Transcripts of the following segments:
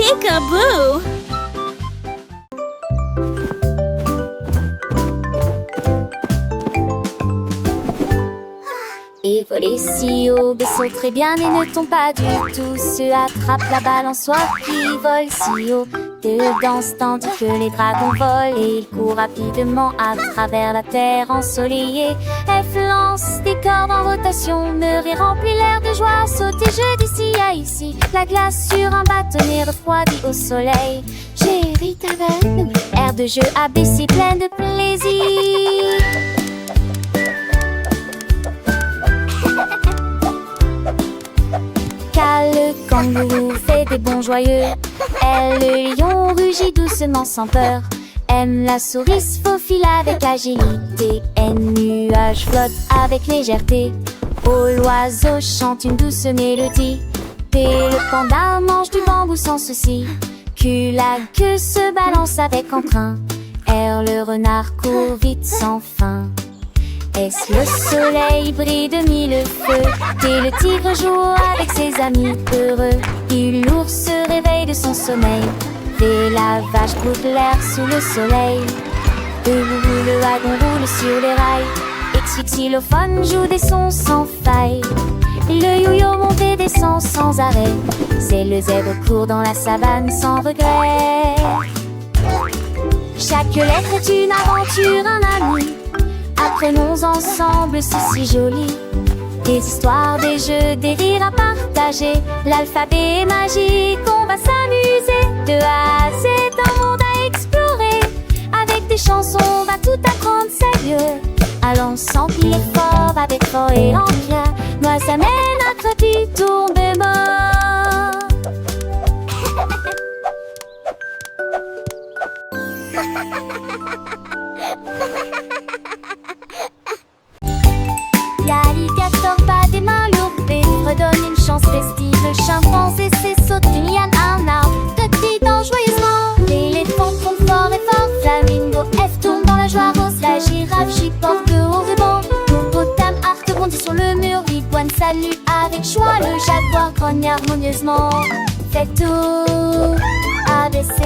Peekaboo! Et voler si haut, baissons très bien et ne tombe pas du tout. Se attrape la balançoire qui vole si haut. De danse tandis que les dragons volent. Et il court rapidement à travers la terre ensoleillée. F lance des cordes en rotation. Murray remplit l'air de joie. Sauter jeu d'ici à ici. La glace sur un bâtonnet refroidi au soleil. Jerry Tavern, air de jeu ABC plein de plaisir. Le kangourou fait des bonds joyeux. Elle, le lion, rugit doucement sans peur. M, la souris se faufile avec agilité. N, nuage flotte avec légèreté. O, l'oiseau chante une douce mélodie. P, le panda mange du bambou sans souci. Q, la queue se balance avec entrain. R, le renard court vite sans fin. S, le soleil brille de mille feux. T, le tigre joue avec ses amis heureux. U, l'ours se réveille de son sommeil. V, la vache broute l'air sous le soleil. E, le wagon roule sur les rails. X, le xylophone joue des sons sans faille. Le yo-yo monte et descend sans arrêt. C'est le zèbre court dans la savane sans regret. Chaque lettre est une aventure, un ami. Apprenons ensemble, c'est si joli. Des histoires, des jeux, des rires à partager. L'alphabet est magique, on va s'amuser. De A à Z, un monde à explorer. Avec des chansons, on va tout apprendre sérieux. Allons sans plier fort, avec fort et en bien. Moi, ça mène à notre petit tour de mort. L'alligator bat des mains lourdes et redonne une chance festive. Le chimpanzé saute une liane à un arbre, toquant joyeusement. L'éléphant trompe fort et fort. Flamingo F tourne dans la joie rose. La girafe chiporte au ruban. L'hippopotame Art bondit sur le mur. L'iguane salue avec joie. Le jaguar grogne harmonieusement. Fait tout ABC.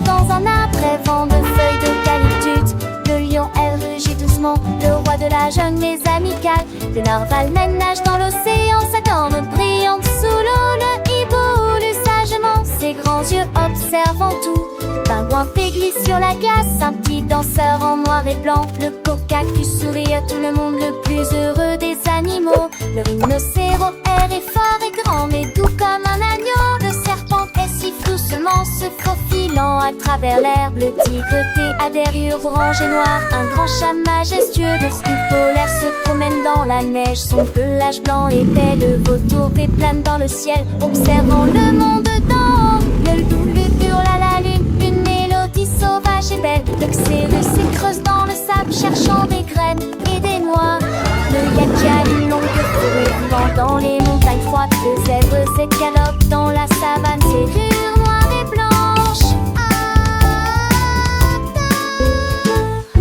Dans un arbre rêvant de feuilles d'eucalyptus. Le lion, elle rugit doucement. Le roi de la jungle est amical. Le narval nage dans l'océan. Sa corne brillante sous l'eau. Le hibou roule sagement. Ses grands yeux observant tout. Pingouin fait glisse sur la glace. Un petit danseur en noir et blanc. Le cactus sourit à tout le monde. Le plus heureux des animaux. Le rhinocéros est fort et grand, mais doux comme un agneau. Le serpent est si flou seulement se faufilant à travers l'herbe. Le tigre a des orange et noir. Un grand chat majestueux. Le ski polaire se promène dans la neige. Son pelage blanc épais. Le vautour plane dans le ciel, observant le monde d'en haut. Le loup hurle à la lune. Une mélodie sauvage et belle. Le xérus s'écreuse dans le sable, cherchant des graines et des noix. Le yaki a une longue fourrure vivant dans les montagnes froides. Le zèbre s'escalope dans la savane, ses rures noires et blanches.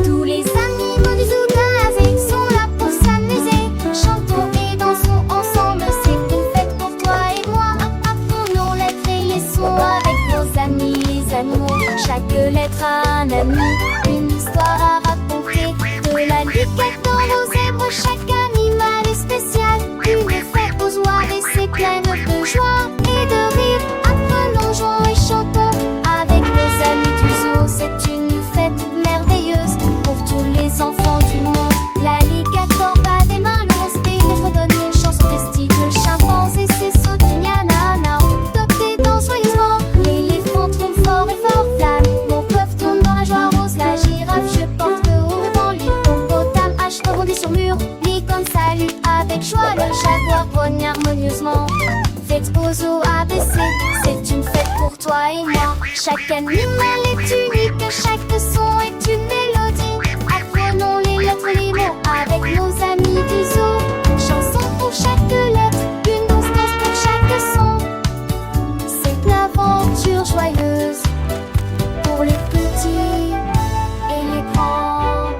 Tous les animaux du zoo d'Asie sont là pour s'amuser. Chantons et dansons ensemble, c'est une fête pour toi et moi. Apprenons lettres et les sons avec nos amis les animaux. Chaque lettre a un ami, une histoire à raconter. De l'alligator au zèbre, chaque animal est spécial. Une fête aux oies et c'est pleine de joie et de rire. Apprenons, jouons et chantons avec nos amis du zoo. C'est une fête merveilleuse pour tous les enfants du monde. L'alligator bat des mains longues et redonne une chanson festive. Le chimpanzé saute une liane à un arbre, top et danse joyeusement. L'éléphant trompe fort et fort. Flamingo peuvent tourner dans la joie rose. La girafe je porte au ruban. L'hippopotame H rebondit sur mur. L'icône salue avec joie. Le jaguar grogne harmonieusement. Fête aux zoo ABC, c'est une fête pour toi et moi. Chaque animal est unique, chaque son est une mélodie. Apprenons les lettres, les mots avec nos amis du zoo. Une chanson pour chaque lettre, une danse pour chaque son. C'est une aventure joyeuse pour les petits et les grands.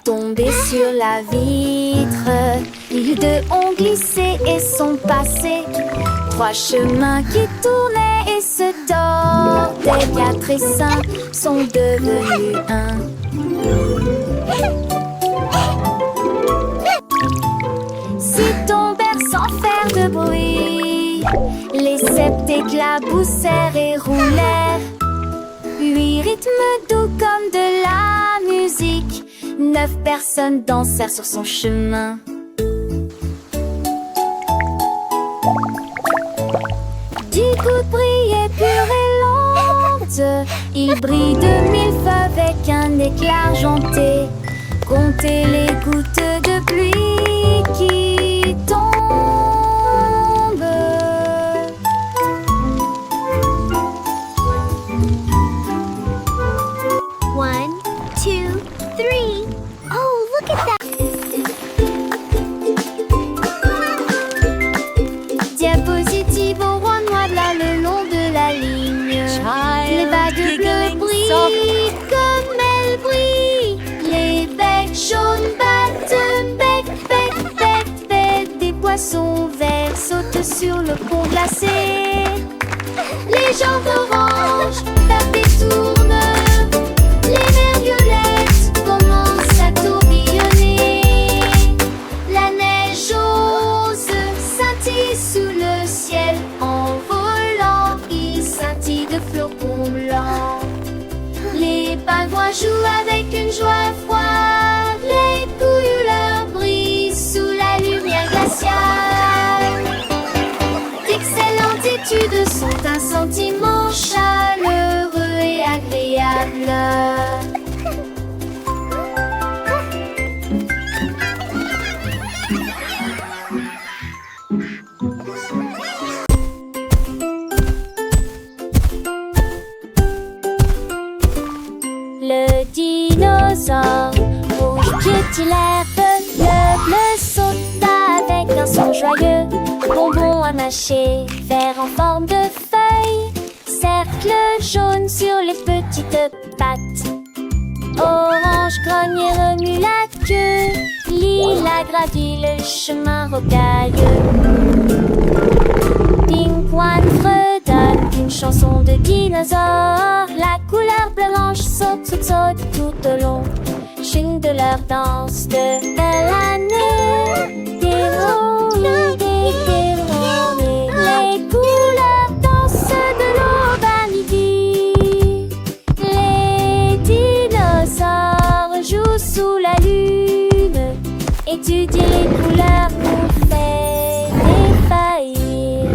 tombé sur la vitre. Ils deux ont glissé et sont passés. 3 chemins qui tournaient et se tordaient. 4 et 5 sont devenus un. S'ils tombèrent sans faire de bruit, les 7 éclaboussèrent et roulèrent. 8 rythmes doux comme de la musique. 9 personnes dansèrent sur son chemin. Du coup de briller pure et lente, il brille de 1000 feux avec un éclat argenté. Comptez les gouttes de pluie qui tombent. 1, 2, 3. Oh, look at that! Diapositive au roi noir là le long de la ligne. Les vagues bleues brillent comme elles brillent. Les becs jaunes battent bec, bec, bec, bec. Des poissons verts sautent sur le pont glacé. Les gens orange tapent et tournent. Les mers violettes commencent à tourbillonner. La neige ose scintille sous le ciel. En volant, il scintille de flocons blancs. Les pingouins jouent avec une joie froide. Les couleurs brillent sous la lumière glaciale. D'excellentes études sont un sentiment chaleureux et agréable. Le dinosaure rouge piétine l'herbe, le bleu saute avec un son joyeux. Bonbon à mâcher, vert en forme de feuille, cercle jaune sur les petites pattes. Orange grogne et remue la queue, lila gravit le chemin rocailleux. Pingouin fredonne une chanson de dinosaure. La couleur blanche saute, saute, saute tout au long. Chine de leur danse de l'année. Déroulée, déroulée. Les couleurs dansent de l'aube à midi. Les dinosaures jouent sous la lune. Étudier les couleurs nous fait défaillir.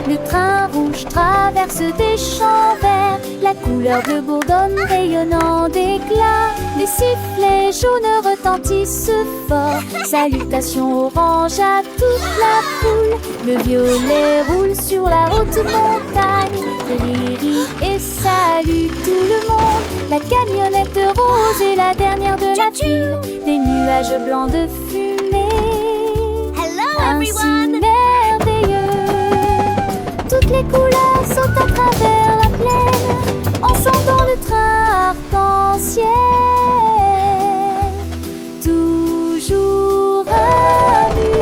Le train rouge traverse des champs verts, la couleur de Bourgogne rayonnant d'éclat. Les sifflets jaunes retentissent fort, salutations orange à toute la foule. Le violet roule sur la haute montagne, rit et salue tout le monde. La camionnette rose est la dernière de la file, des nuages blancs de fumée. Hello, Ainsi everyone! merveilleux, toutes les couleurs sautent à travers la plaine, ensemble dans le train arc-en-ciel. Toujours amusant.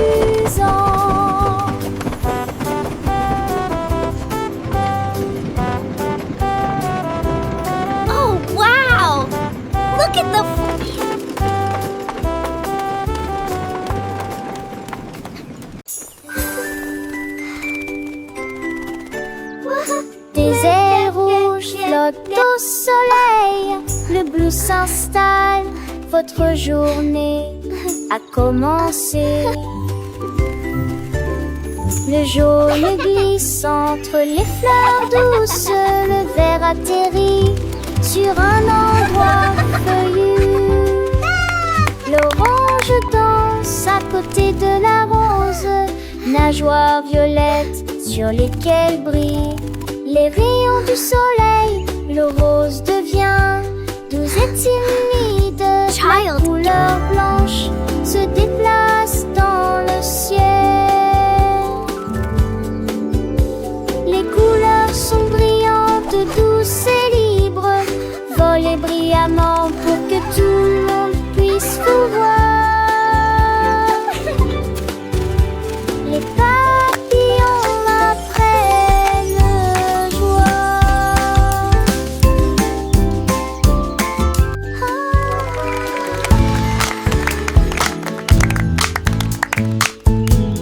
Oh, wow! Look at the... Des ailes rouges flottent au soleil, le bleu s'installe, votre journée a commencé. Le jaune glisse entre les fleurs douces, le vert atterrit sur un endroit feuillu. L'orange danse à côté de la rose, nageoires violettes sur lesquelles brillent les rayons du soleil. Le rose devient doux et timide. La Child. couleur blanche se déplace dans le ciel. Les couleurs sont brillantes, douces et libres. Volez brillamment pour que tout